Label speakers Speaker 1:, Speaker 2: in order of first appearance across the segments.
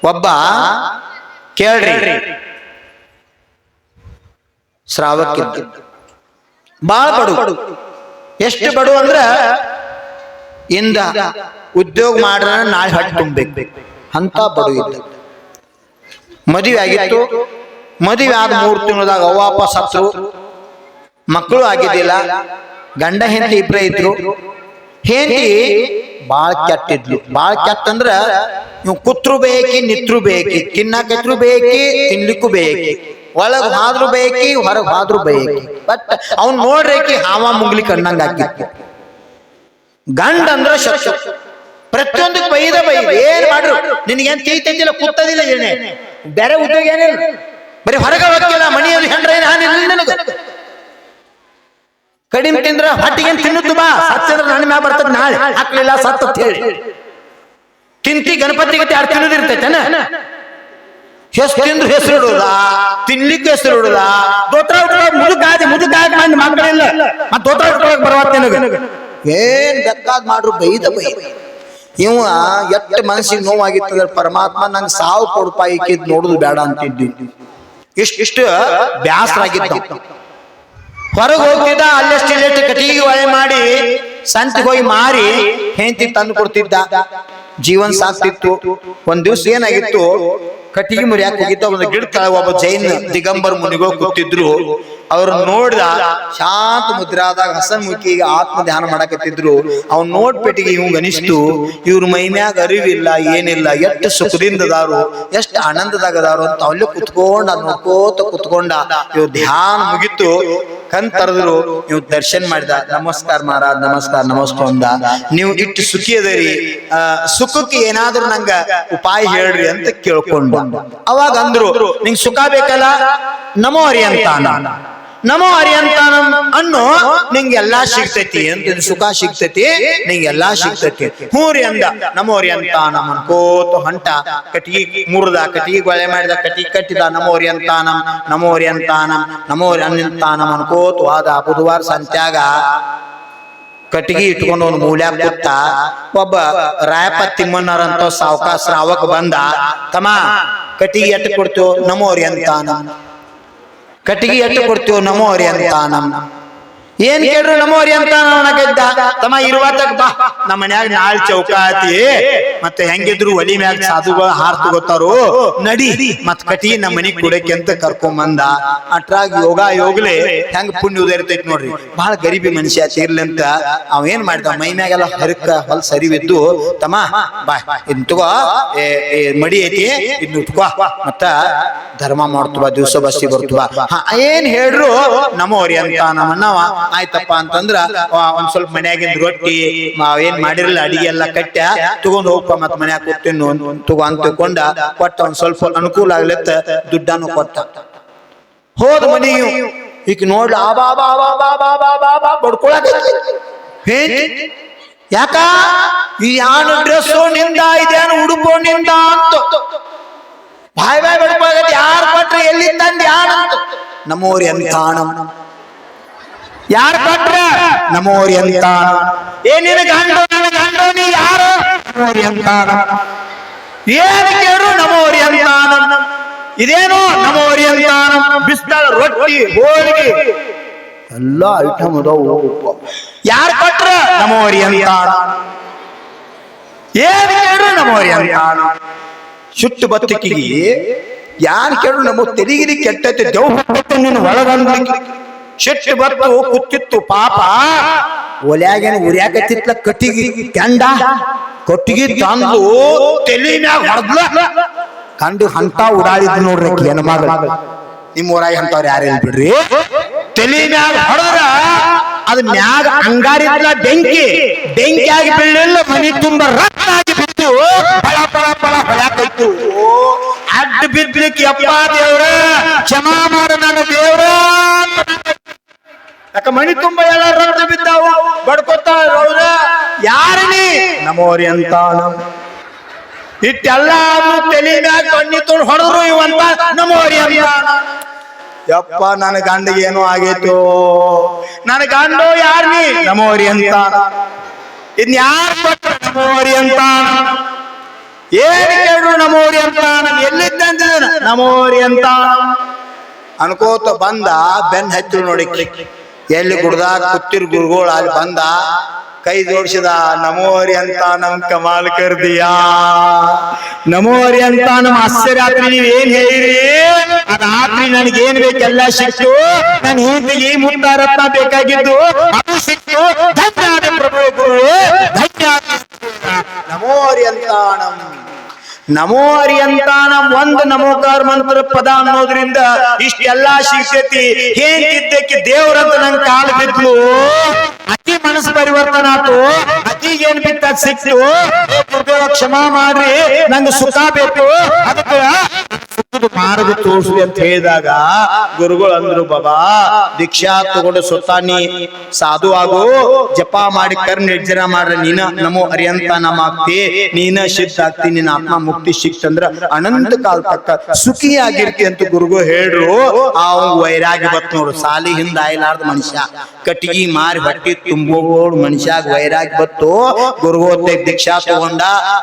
Speaker 1: ಒಬ್ಬ ಕೇಳ್ರಿ ಶ್ರಾವಕ್ಕಿದ್ದ ಬಾಳ ಬಡು. ಎಷ್ಟು ಬಡು ಅಂದ್ರ ಇಂದ ಉದ್ಯೋಗ ಮಾಡ್ರ ನಾಳೆ ಹೊಟ್ಟೆ ತುಂಬಬೇಕು ಅಂತ ಬಡು ಇದ್ದ. ಮದುವೆ ಆಗಿತ್ತು. ಮದುವೆ ಆದ 3 ತಿಂಗಳದಾಗ ಅವ್ವ ಸತ್ರು, ಮಕ್ಕಳು ಆಗಿದ್ದಿಲ್ಲ. ಗಂಡ ಹೆಂಡತಿ ಇಬ್ರೇ ಇದ್ರು. ಹೆಂಡತಿ ಬಾಳ್ ಕೆಟ್ಟಿದ್ಲು. ಬಾಳ್ ಕೆಟ್ಟ ಅಂದ್ರ ನೀವು ಕುತ್ರು ಬೇಕಿ, ನಿತ್ರು ಬೇಕಿ, ತಿನ್ನಕತ್ರು ಬೇಕಿ, ತಿನ್ಲಿಕ್ಕೂ ಬೇಕಿ, ಒಳಗ್ ಹಾದ್ರು ಬೇಕಿ, ಹೊರಗ್ ಹಾದ್ರು ಬೇಕಿ. ಬಟ್ ಅವ್ನ್ ನೋಡ್ರೇಕಿ ಹಾವ ಮುಂಗ್ಲಿ ಕಣ್ಣಂಗ ಹಾಕಿತ್ತು. ಗಂಡ ಅಂದ್ರ ಶತ್ರು, ಪ್ರತಿಯೊಂದಕ್ಕೆ ಬೈದ ಏನ್ ಮಾಡ್ರು ನಿನ್ಗೇನ್ ಕೈ ತಂದಿಲ್ಲ, ಕೂತದಿಲ್ಲ, ಏನೇ ಬೇರೆ ಉದ್ಯೋಗ ಏನಿಲ್ಲ, ಬರೀ ಹೊರಗ ಹೋಗಿಲ್ಲ, ಮನೆಯಲ್ಲಿ ಹೆಂಡ್ರ ಏನ್ ಹಾನಿಲ್ಲ ನನಗ. ಕಡಿಮೆ ತಿಂದ್ರ ಹೊಟ್ಟಿಗೇನ್ ತಿನ್ನುತ್ತು ಬಾ, ಸತ್ತಿದ್ರ ನನ್ನ ಮ್ಯಾಗ ಬರ್ತದ, ನಾಳೆ ಹಾಕ್ಲಿಲ್ಲ ಸತ್ತ ಹೇಳಿ ತಿಂತಿ. ಗಣಪತಿಗೆ 2 ತಿನ್ನೋದಿರ್ತೈತೇನ? ಎಷ್ಟು ತಿಂದ್ರು ಹೆಸರು ಇಡುದ, ತಿನ್ಲಿಕ್ಕೆ ಹೆಸರು ಇಡುದ. ದೋತ್ರ ಮುದುಕಾದಿ ಮಾಡಿ ಮಕ್ಕಳಿಲ್ಲ, ಮತ್ ದೋತ್ರ ಉಟ್ಕೊಳಕ್ ಬರವತ್ತೇನಗ. ಏನ್ ಬೇಕಾದ್ ಮಾಡ್ರು ಬೈದ. ಇವ ಎಷ್ಟ ಮನಸ್ಸಿಗೆ ನೋವಾಗಿತ್ತಂದ್ರ ಪರಮಾತ್ಮ ನಂಗೆ ಸಾವು ಕೊಡಪ್ಪ, ಈಕಿದ್ ನೋಡುದು ಬೇಡ ಅಂತಿದ್ವಿ. ಇಷ್ಟು ಬ್ಯಾಸರಾಗಿದ್ದ. ಹೊರಗೆ ಹೋಗ್ತಿದ್ದ, ಅಲ್ಲೆಷ್ಟು ಇಲ್ಲೆಷ್ಟು ಕಟಿಗೆ ಒಳೆ ಮಾಡಿ ಸಂತಿಗೆ ಹೋಗಿ ಮಾರಿ ಹೆಂಡತಿ ತಂದು ಕೊಡ್ತಿದ್ದ. ಜೀವನ್ ಸಾಕ್ತಿತ್ತು. ಒಂದ್ ದಿವ್ಸ ಏನಾಗಿತ್ತು, ಕಟ್ಟಿಗೆ ಮುರಿಯಾಕ ಹೋಗಿದ್ದ. ಒಂದು ಗಿಡ ತಳಗ ಒಬ್ಬ ಜೈನ್ ದಿಗಂಬರ್ ಮುನಿಗಳು ಕೂತಿದ್ರು. ಅವ್ರು ನೋಡ್ದ, ಶಾಂತ ಮುದ್ರಾದಾಗ ಹಸನ್ಮುಖಿಗೆ ಆತ್ಮ ಧ್ಯಾನ ಮಾಡಕತ್ತಿದ್ರು. ಅವ್ನ್ ನೋಡ್ಪೆಟ್ಟಿಗೆ ಇವ್ ಅನಿಸ್ತು, ಇವ್ರ ಮೈಮ್ಯಾಗ ಅರಿವಿಲ್ಲ, ಏನಿಲ್ಲ, ಎಷ್ಟು ಸುಖದಿಂದ ಅದಾರು, ಎಷ್ಟು ಆನಂದದಾಗದಾರು ಅಂತ ಅಲ್ಲೇ ಕುತ್ಕೊಂಡ ನೋಡ್ಕೋತ ಕುತ್ಕೊಂಡ. ಇವ್ ಧ್ಯಾನ ಮುಗಿತು, ಕಣ್ ತರದ್ರು. ಇವ್ ದರ್ಶನ್ ಮಾಡಿದ. ನಮಸ್ಕಾರ ಮಹಾರಾಜ್, ನಮಸ್ಕಾರ ನಮಸ್ಕಾರ ಅಂದ. ನೀವು ಇಟ್ಟು ಸುಖಿ ಅದರಿ, ಸುಖಕ್ಕೆ ಏನಾದ್ರು ನಂಗ ಉಪಾಯ ಹೇಳ್ರಿ ಅಂತ ಕೇಳ್ಕೊಂಡ. ಅವಾಗ ಅಂದ್ರು, ನಿಂಗ್ ಸುಖ ಬೇಕಲ್ಲ, ನಮೋ ಹರಿಯಂತಾನ, ನಮೋ ಹರಿಯಂತಾನ ಅನ್ನು ನಿಂಗೆಲ್ಲಾ ಸಿಗ್ತೈತಿ ಅಂತ. ಸುಖ ಸಿಗ್ತೈತಿ, ನಿಂಗೆಲ್ಲಾ ಸಿಗ್ತೈತಿ. ಹ್ಞೂ ರೀ ಅಂದ. ನಮೋ ಹರಿಯಂತಾನ ಅನ್ಕೋತ ಹೊಂಟ. ಕಟಿಗೆ ಮುರಿದ, ಕಟಿಗೆ ಗೊಳೆ ಮಾಡಿದ, ಕಟಿಗೆ ಕಟ್ಟಿದ. ನಮೋ ಹರಿಯಂತಾನಂ, ನಮೋ ಹರಿಯಂತಾನಂ, ನಮೋ ಹರಿಯಂತಾನಂ ಅನ್ಕೋತ ವಾದ. ಬುಧವಾರ ಸಂತ್ಯಾಗ ಕಟ್ಟಿಗೆ ಇಟ್ಕೊಂಡು ಒಂದು ಮೂಲ್ಯಾಗ ಕೂತ. ಒಬ್ಬ ರಾಯಪ್ಪ ತಿಮ್ಮಣ್ಣರಂತ ಸಾವುಕಾರ ಶ್ರಾವಕ ಬಂದ. ತಮ್ಮ ಕಟ್ಟಿಗೆ ಎಟ್ಟು ಕೊಡ್ತೇವ? ನಮೋ ಹರಿಯಂತಾನಂ. ಕಟ್ಟಿಗೆ ಎಟ್ಟು ಕೊಡ್ತೇವ? ನಮೋ ಹರಿಯಂತಾನಂ. ಏನ್ ಕೇಳ್ರು? ನಮೋ ಹರಿಯಂತಾನಂ ಅನ್ನಕೈತ. ತಮ್ಮ ಇರುವತ್ತಕ್ ಬಾ, ನಮ್ಮ ಮನ್ಯಾಗ ನಾಳೆ ಚೌಕಾತಿ, ಮತ್ತೆ ಹೆಂಗಿದ್ರು ಒಲಿ ಮ್ಯಾಗ ಸಾಧುಗಳು ಹಾರ್ ತಗೋತಾರು, ನಡಿ ಮತ್ ಕಟ್ಟಿಗೆ ನಮ್ಮ ಮನಿಗ್ ಕೊಡಕ್ಕೆ ಅಂತ ಕರ್ಕೊಂಬಂದ. ಅಟ್ರಾಗ ಯೋಗ್ಲೆ ಹೆಂಗ್ ಪುಣ್ಯ ಉದರ್ತೈತಿ ನೋಡ್ರಿ. ಬಹಳ ಗರೀಬಿ ಮನುಷ್ಯ ತೀರ್ಲಿ ಅಂತ ಅವ ಏನ್ ಮಾಡ್ದ, ಮೈ ಮ್ಯಾಗೆಲ್ಲ ಹರಕ ಹೊಲ್ ಸರಿವಿದ್ದು, ತಮ್ಮ ಬಾ ಇದ್ ತಗೋ, ಮಡಿ ಐತಿ, ಇದ್ನ ಉಟ್ಕೋ, ಮತ್ತ ಧರ್ಮ ಮಾಡ್ತವ, ದಿವ್ಸ ಬಸ್ಸಿ ಬರ್ತವ. ಏನ್ ಹೇಳ್ರು? ನಮೋ ಹರಿಯಂತಾನಂ ಅನ್ನವ. ಆಯ್ತಪ್ಪ ಅಂತಂದ್ರ ಒಂದ್ ಸ್ವಲ್ಪ ಮನ್ಯಾಗಿಂದ ರೊಟ್ಟಿ ಏನ್ ಮಾಡಿರಲ್ಲ ಅಡಿಗೆ ಎಲ್ಲ ಕಟ್ಟ ತಗೊಂಡ್ ಹೋಗಪ್ಪ, ಮತ್ ಮನ್ಯಾಗ ಕೂತೀನಿ ತಗೋ ಅಂತ ತಿಳ್ಕೊಂಡ ಕೊಟ್ಟ. ಒಂದ್ ಸ್ವಲ್ಪ ಅನುಕೂಲ ಆಗ್ಲತ್ತ ದುಡ್ಡನ್ನು ಕೊಟ್ಟ. ಹೋದ ಮನೆಯು ಈಗ ನೋಡ್ಲ ಬಡ್ಕೊಳಕ. ಯಾಕ ಈ ಯಾನು ಡ್ರೆಸ್ಸು ನಿಂದ, ಇದೇನು ಉಡುಪು ನಿಂದ ಅಂತ ಬಾಯ್ ಬಡ್ಕೊಳಕ. ಯಾರು ಕೊಟ್ರೆ, ಎಲ್ಲಿ ತಂದ, ಯಾನಂತ? ನಮೋ ಹರಿಯಂತಾನಂ. ಯಾರು ಕೊಟ್ರ? ನಮೋ ಹರಿಯಂತಾನಂ. ಏನಿನ ಗಂಡು, ನನ್ನ ಗಂಡು, ನೀ ಯಾರು? ನಮೋ ಹರಿಯಂತಾನಂ. ಏನ್ ಕೇಳು? ನಮೋ ಹರಿಯಂತಾನಂ. ಇದೇನು? ನಮೋ ಹರಿಯಂತಾನಂ. ಬಿಸ್ತಾಳ ರೊಟ್ಟಿ, ಹೋಳಿಗೆ ಎಲ್ಲ ಐಟಮ್ ಅದಾವು. ಯಾರು ಕೊಟ್ರ? ನಮೋ ಹರಿಯಂತಾನಂ. ಏನ್ ಕೇಳು? ನಮೋ ಹರಿಯಂತಾನಂ. ಸುಟ್ಟು ಬತ್ತಿಕಿಗೆ ಯಾರು ಕೇಳು? ನಮೋ ತೆರಿಗಿರಿ ಕೆಟ್ಟೈತೆ, ದೇವ್ ನಿನ್ನ ಒಳಗಂದ ಶೆಟ್ಟು ಬತ್ತು ಕೂತಿತ್ತು. ಪಾಪ ಒಲ್ಯಾಗೇನು ಉರ್ಯಾಕತ್ತಿತ್ಲ ಕಟ್ಟಿಗೆ ಕೆಂಡ. ಕಟ್ಟಿಗೆ ತಂದು ತಲೆ ಮ್ಯಾಗ ಹೊಡೆದ್ಲ. ಕಂಡು ಅಂತ ಉಡಾಳಿದ್ ನೋಡ್ರಿ ಏನ ಮಗ. ನಿಮ್ಮ ಊರಾಗ ಅಂತವ್ರು ಯಾರೇನ್ ಬಿಡ್ರಿ. ತಲೆ ಮ್ಯಾಗ ಹೊಡೆದ್ರ ಅದ್ ಮ್ಯಾಗ ಅಂಗಾರಿದ್ಲ ಬೆಂಕಿ. ಬೆಂಕಿಯಾಗಿ ಬೀಳಲಿಲ್ಲ, ಮನಿ ತುಂಬ ರಕ್ತ ಆಗಿ ಬಿತ್ತು. ಪಳ ಪಳ ಪಳ ಹೊಳ್ಯಾಕೈತು. ಅಡ್ಡ ಬಿದ್ಲಿಕ್ಕೆ ಯಪ್ಪ ದೇವ್ರ ಕ್ಷಮಾ ಮಾಡ ನನ್ನ ದೇವ್ರ. ಯಾಕ ಮಣಿ ತುಂಬ ಎಲ್ಲ ರಕ್ತ ಬಿದ್ದಾವ, ಬಡ್ಕೊತಾಳ. ಯಾರನಿ? ನಮೋ ಹರಿಯಂತಾನಂ. ಇಟ್ಟೆಲ್ಲ ತಲೆ ಮ್ಯಾಗ ಕಣ್ಣಿ ತೊಗೊಂಡು ಹೊಡೆದ್ರು ಇವಂತ ನಮೋ ಹರಿಯಂತಾನಂ. ಯಪ್ಪ ನನ್ನ ಗಂಡಿಗೆ ಏನೋ ಆಗೈತು, ನನ್ನ ಗಂಡು ಯಾರ್ನಿ? ನಮೋ ಹರಿಯಂತಾನಂ. ಇನ್ ಯಾರು ಕೊಟ್ಟ? ನಮೋ ಹರಿಯಂತಾನಂ. ಏನ್ ಕೇಳು? ನಮೋ ಹರಿಯಂತಾನಂ. ನಮೋರಿ ಅಂತ ಅನ್ಕೋತ ಬಂದ ಬೆನ್ ಹತ್ತಿ ನೋಡಿ ಎಲ್ಲಿ ಗುಡ್ದಾಗ ಕುತ್ತಿರ್ ಗುರುಗಳು ಅಲ್ಲಿ ಬಂದ ಕೈ ಜೋಡಿಸಿದ ನಮೋರಿ ಅಂತ ನಮ್ ಕಮಾಲ್ ಕರ್ದಿಯಾ ನಮೋರಿ ಅಂತ ನಮ್ ಆಶ್ಚರ್ಯ ನೀವ್ ಏನ್ ಹೇಳಿರಿ ರಾತ್ರಿ ನನಗೇನ್ ಬೇಕೆಲ್ಲ ಸಿಕ್ತು ನನ್ ಹಿಂದಿಗೆ ಮುತ್ತಾರತ್ನ ಬೇಕಾಗಿದ್ದು ಅದು ಸಿಕ್ತು ಧನ್ಯವಾದ ಪ್ರಭು ಗುರು ಧನ್ಯವಾದ ನಮೋರಿ ಅಂತ ನಮೋ ಹರಿಯಂತಾನ ಒಂದು ನಮೋಕಾರ ಮಂತ್ರ ಪದ ಅನ್ನೋದ್ರಿಂದ ಇಷ್ಟೆಲ್ಲಾ ಶಿಕ್ಷತಿ ಹೇಗಿದ್ದಕ್ಕೆ ದೇವ್ರಂತ ನಂಗೆ ಕಾಲು ಬಿದ್ಲು ಅತಿ ಮನಸ್ಸು ಪರಿವರ್ತನ ಆತು ಅತಿಗೇನ್ ಬಿತ್ತ ಸಿಕ್ತು ಗುರುದೇವ ಕ್ಷಮಾ ಮಾಡ್ರಿ ನಂಗೆ ಸುಖ ಬೇಕು ಅದಕ್ಕೆ ಮಾರ್ಗ ತೋರ್ಸ್ಲಿ ಅಂತ ಹೇಳಿದಾಗ ಗುರುಗಳು ಅಂದ್ರು ಬಾಬಾ ದೀಕ್ಷಾ ತಗೊಂಡು ಸ್ವತಃ ನೀ ಸಾಧು ಆಗು ಜಪ ಮಾಡಿ ಕರ್ ನಿರ್ಜನ ಮಾಡ್ರೆ ನೀನ ನಮೋ ಹರಿಯಂತ ನಮ ಆಗ್ತಿ ನೀನ ಸಿದ್ಧ ಆಗ್ತಿ ನಿನ್ನ ಆತ್ಮ ಮುಕ್ತಿ ಸಿಕ್ತಂದ್ರ ಅನಂತ ಕಾಲ ತಕ್ಕ ಸುಖಿಯಾಗಿರ್ತಿ ಅಂತ ಗುರುಗಳು ಹೇಳ್ರು ಅವ್ ವೈರಾಗ್ಯ ಬತ್ ನೋಡು ಸಾಲಿ ಹಿಂದ ಆಯ್ಲಾರ್ದ ಮನುಷ್ಯ ಕಟ್ಟಿಗೆ ಮಾರಿ ಹೊಟ್ಟಿ ತುಂಬೋಡು ಮನುಷ್ಯಾಗ ವೈರಾಗ್ಯ ಬತ್ತು ಗುರುಗೋತೆ ದೀಕ್ಷಾ ತಗೊಂಡ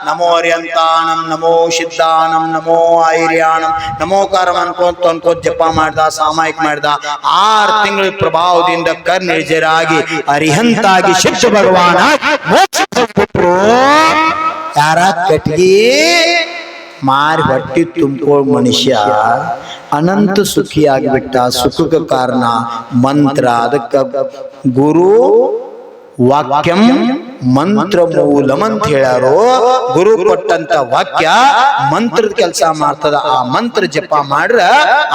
Speaker 1: ನಮೋ ಹರಿಯಂತಾನಂ ನಮೋ ಸಿದ್ಧಾನಂ ನಮೋ ಐರ್ಯಾಣಂ ನಮೋಕಾರ ಅನ್ಕೋತ ಜಪ ಮಾಡ್ದ ಸಾಮಾಯಿಕ ಮಾಡ್ದ 6 ತಿಂಗಳ ಪ್ರಭಾವದಿಂದ ಕರ್ ನಿರ್ಜರಾಗಿ ಅರಿಹಂತಾಗಿ ಶಿಕ್ಷ ಭಗವಾನ ಯಾರ ಕಟ್ಗಿ ಮಾರಿ ಹೊಟ್ಟಿ ತುಂಬಿಕೋ ಮನುಷ್ಯ ಅನಂತ ಸುಖಿಯಾಗಿಬಿಟ್ಟ ಸುಖಕ್ಕೆ ಕಾರಣ ಮಂತ್ರ ಅದಕ್ಕ ಗುರು ವಾಕ್ಯಂ ಮಂತ್ರ ಮೂಲಂ ಅಂತ ಹೇಳ್ಯಾರು ಗುರು ಕೊಟ್ಟಂತ ವಾಕ್ಯ ಮಂತ್ರದ ಕೆಲಸ ಮಾಡ್ತದ ಆ ಮಂತ್ರ ಜಪ ಮಾಡ್ರ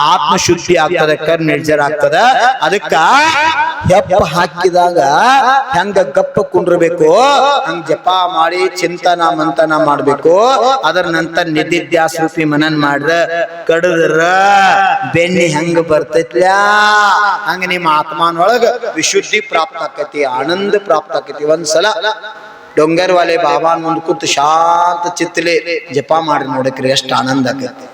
Speaker 1: ಆತ್ಮ ಶುದ್ಧಿ ಆಗ್ತದ ಕರ್ ನಿರ್ಜರ ಆಗ್ತದ ಅದಕ್ಕ ಹೆಪ್ಪ ಹಾಕಿದಾಗ ಹೆಂಗ ಗಪ್ಪ ಕುಂಡ್ರಬೇಕು ಹಂಗ ಜಪ ಮಾಡಿ ಚಿಂತನ ಮಂಥನ ಮಾಡ್ಬೇಕು ಅದರ ನಂತರ ನಿಧಿಧ್ಯಾಸ ರೂಪಿ ಮನನ್ ಮಾಡ್ರ ಕಡದ್ರ ಬೆನ್ನಿ ಹೆಂಗ ಬರ್ತೈತ್ಲಾ ಹಂಗ ನಿಮ್ಮ ಆತ್ಮನೊಳಗ ವಿಶುದ್ಧಿ ಪ್ರಾಪ್ತ ಆಕತಿ ಆನಂದ ಪ್ರಾಪ್ತ ಆಕತಿ ಒಂದ್ಸಲ ಡೊಂಗರ್ ವಾಲೆ ಬಾಬಾ ಮುಂದ್ ಕೂತ್ ಶಾಂತ ಚಿತ್ತಲೆ ಜಪ ಮಾಡಿ ನೋಡಕ್ರಿ ಎಷ್ಟು ಆನಂದ ಆಕತಿ